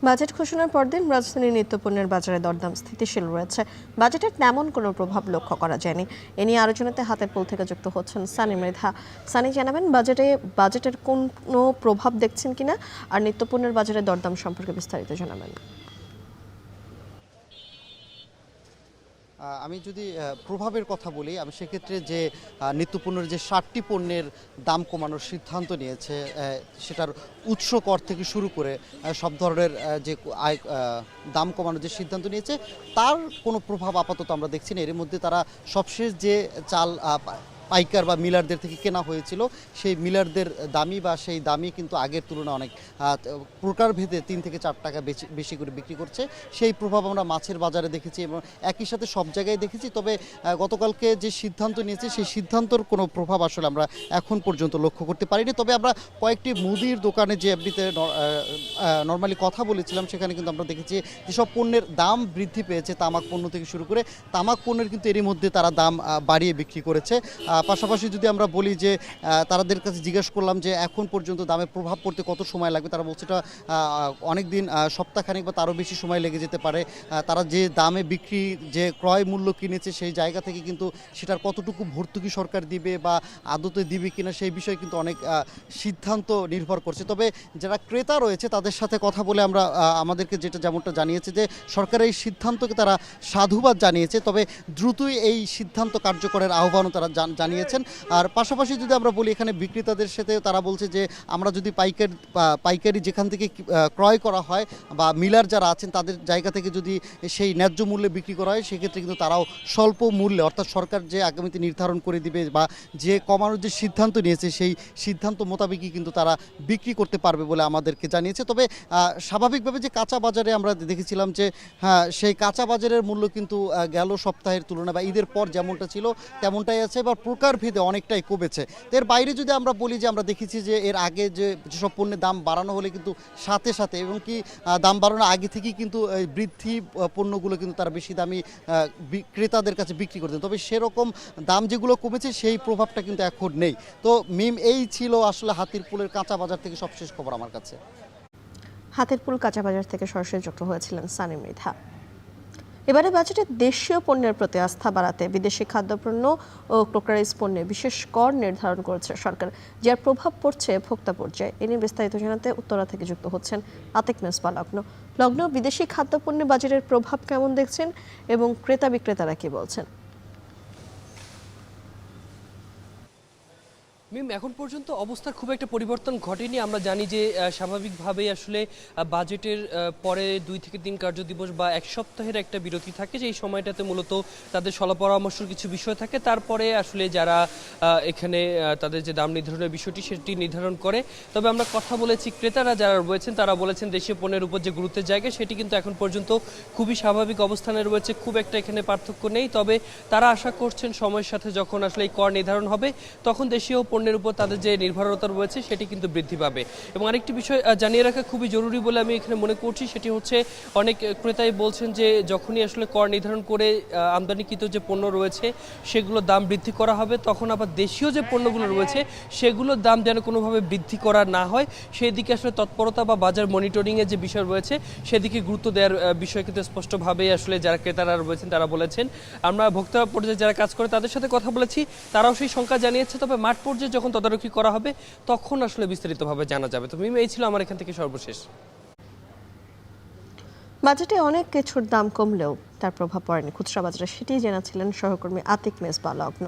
Budget ঘোষণার পরদিন রাজধানীর নিত্যপণ্যের বাজারে দরদাম স্থিতিশীল রয়েছে। বাজেটের তেমন কোনো প্রভাব লক্ষ্য করা যায়নি। এ নিয়ে আলোচনাতে হাতের পুল থেকে যুক্ত হচ্ছেন সানি মৃধা। সানি, জানাবেন বাজেটের কোনো প্রভাব দেখছেন কিনা, আর নিত্যপণ্যের বাজারে দরদাম সম্পর্কে বিস্তারিত জানাবেন। আমি যদি প্রভাবের কথা বলি, আমি সেক্ষেত্রে যে নিত্যপণ্যের যে ৬০টি পণ্যের দাম কমানোর সিদ্ধান্ত নিয়েছে, সেটার উৎস কর থেকে শুরু করে সব ধরনের যে দাম কমানোর যে সিদ্ধান্ত নিয়েছে, তার কোনো প্রভাব আপাতত আমরা দেখছি না। এর মধ্যে তারা সবশেষ যে চাল পাইকার বা মিলারদের থেকে কেনা হয়েছিল, সেই মিলারদের দামই বা সেই দামই কিন্তু আগের তুলনায় অনেক প্রকারভেদে ৩ থেকে ৪ টাকা বেশি করে বিক্রি করছে। সেই প্রভাব আমরা মাছের বাজারে দেখেছি এবং একই সাথে সব জায়গায় দেখেছি। তবে গতকালকে যে সিদ্ধান্ত নিয়েছে, সেই সিদ্ধান্তর কোনো প্রভাব আসলে আমরা এখন পর্যন্ত লক্ষ্য করতে পারিনি। তবে আমরা কয়েকটি মুদির দোকানে যে এমনিতে নর্মালি কথা বলেছিলাম, সেখানে কিন্তু আমরা দেখেছি যেসব পণ্যের দাম বৃদ্ধি পেয়েছে, তামাক পণ্য থেকে শুরু করে তামাক পণ্যের কিন্তু এরই মধ্যে তারা দাম বাড়িয়ে বিক্রি করেছে। পাশাপাশি যদি আমরা বলি যে তাদের কাছে জিজ্ঞেস করলাম যে এখন পর্যন্ত দামে প্রভাব পড়তে কত সময় লাগবে, তারা বলছে এটা অনেক দিন, সপ্তাহখানেক বা তারও বেশি সময় লেগে যেতে পারে। তারা যে দামে বিক্রি, যে ক্রয় মূল্য কিনেছে, সেই জায়গা থেকে কিন্তু সেটার কতটুকু ভর্তুকি সরকার দিবে বা আদতে দিবে কিনা, সেই বিষয়ে কিন্তু অনেক সিদ্ধান্ত নির্ভর করছে। তবে যারা ক্রেতা রয়েছে তাদের সাথে কথা বলে আমরা আমাদেরকে যেমনটা জানিয়েছে যে সরকারের এই সিদ্ধান্তকে তারা সাধুবাদ জানিয়েছে, তবে দ্রুতই এই সিদ্ধান্ত কার্যকরের আহ্বানও তারা জানিয়েছেন। আর পাশাপাশি যদি আমরা বলি, এখানে বিক্রেতাদের সাথে তারা বলছে যে আমরা যদি পাইকারি যেখান থেকে ক্রয় করা হয় বা মিলার যারা আছেন তাদের জায়গা থেকে যদি সেই ন্যায্য মূল্যে বিক্রি করা হয়, সেক্ষেত্রে কিন্তু তারাও স্বল্প মূল্যে, অর্থাৎ সরকার যে আগামীতে নির্ধারণ করে দিবে বা যে কমানোর যে সিদ্ধান্ত নিয়েছে, সেই সিদ্ধান্ত মোতাবেকই কিন্তু তারা বিক্রি করতে পারবে বলে আমাদেরকে জানিয়েছে। তবে স্বাভাবিকভাবে যে কাঁচা বাজারে আমরা দেখেছিলাম যে হ্যাঁ, সেই কাঁচা বাজারের মূল্য কিন্তু গেল সপ্তাহের তুলনায় বা ঈদের পর যেমনটা ছিল তেমনটাই আছে, বা প্রকারভেদে অনেকটাই কমেছে। এর বাইরে যদি আমরা বলি যে আমরা দেখেছি যে এর আগে যেসব পণ্যের দাম বাড়ানো হলে কিন্তু সাথে সাথে এবং কি দাম বাড়ানোর আগে থেকেই কিন্তু বৃদ্ধি পণ্যগুলো কিন্তু তারা বেশি দামি ক্রেতাদের কাছে বিক্রি করতেন। তবে সেরকম দাম যেগুলো কমেছে, সেই প্রভাবটা কিন্তু এখন নেই। তো এই ছিল আসলে হাতির পুলের কাঁচা বাজার থেকে সবশেষ খবর আমার কাছে। হাতের পুল কাঁচা বাজার থেকে সরাসরি যুক্ত হয়েছিলেন সানি মৃধা। এবারে বাজেটে দেশীয় পণ্যের প্রতি আস্থা বাড়াতে বিদেশি খাদ্যপণ্য ও ক্রোকারিজ পণ্যে বিশেষ কর নির্ধারণ করেছে সরকার, যার প্রভাব পড়ছে ভোক্তা পর্যায়ে। এ নিয়ে বিস্তারিত জানাতে উত্তরা থেকে যুক্ত হচ্ছেন আতিক মেজবা লগ্ন। বিদেশি খাদ্যপণ্যের বাজারের প্রভাব কেমন দেখছেন এবং ক্রেতা বিক্রেতারা কি বলছেন? এখন পর্যন্ত অবস্থার খুব একটা পরিবর্তন ঘটেনি। আমরা জানি যে স্বাভাবিকভাবেই আসলে বাজেটের পরে 2 থেকে 3 কার্যদিবস বা 1 সপ্তাহের একটা বিরতি থাকে, যে এই সময়টাতে মূলত তাদের পরামর্শের কিছু বিষয় থাকে। তারপরে আসলে যারা এখানে তাদের যে দাম নির্ধারণের বিষয়টি সেটি নির্ধারণ করে। তবে আমরা কথা বলেছি, ক্রেতারা যারা রয়েছেন তারা বলেছেন দেশীয় পণ্যের উপর যে গুরুত্বের জায়গা সেটি কিন্তু এখন পর্যন্ত খুবই স্বাভাবিক অবস্থানে রয়েছে, খুব একটা এখানে পার্থক্য নেই। তবে তারা আশা করছেন সময়ের সাথে যখন আসলে এই কর নির্ধারণ হবে, তখন দেশীয় পণ্যের উপর তাদের যে নির্ভরতা রয়েছে সেটি কিন্তু বৃদ্ধি পাবে। এবং আরেকটি বিষয় জানিয়ে রাখা খুবই জরুরি বলে আমি এখানে মনে করছি, সেটি হচ্ছে অনেক ক্রেতাই বলছেন যে যখনই আসলে কর নির্ধারণ করে আমদানিকৃত যে পণ্য রয়েছে সেগুলোর দাম বৃদ্ধি করা হবে, তখন আবার দেশীয় যে পণ্যগুলো রয়েছে সেগুলোর দাম যেন কোনোভাবে বৃদ্ধি করা না হয়, সেই দিকে আসলে তৎপরতা বা বাজার মনিটরিংয়ের যে বিষয় রয়েছে সেদিকে গুরুত্ব দেওয়ার বিষয় কিন্তু স্পষ্টভাবেই আসলে যারা ক্রেতারা রয়েছেন তারা বলেছেন। আমরা ভোক্তা পর্যায়ে যারা কাজ করে তাদের সাথে কথা বলেছি, তারাও সেই সংখ্যা জানিয়েছে। তবে মাঠ পর্যায়ে যখন তদারকি করা হবে তখন আসলে বিস্তারিতভাবে জানা যাবে। তো এই ছিল আমার এখান থেকে সর্বশেষ। বাজেটে অনেক কিছুর দাম কমলেও তার প্রভাব পড়েনি খুচরা বাজারে, সেটি জানাচ্ছিলেন সহকর্মী আতিক মেজবা লগ্ন।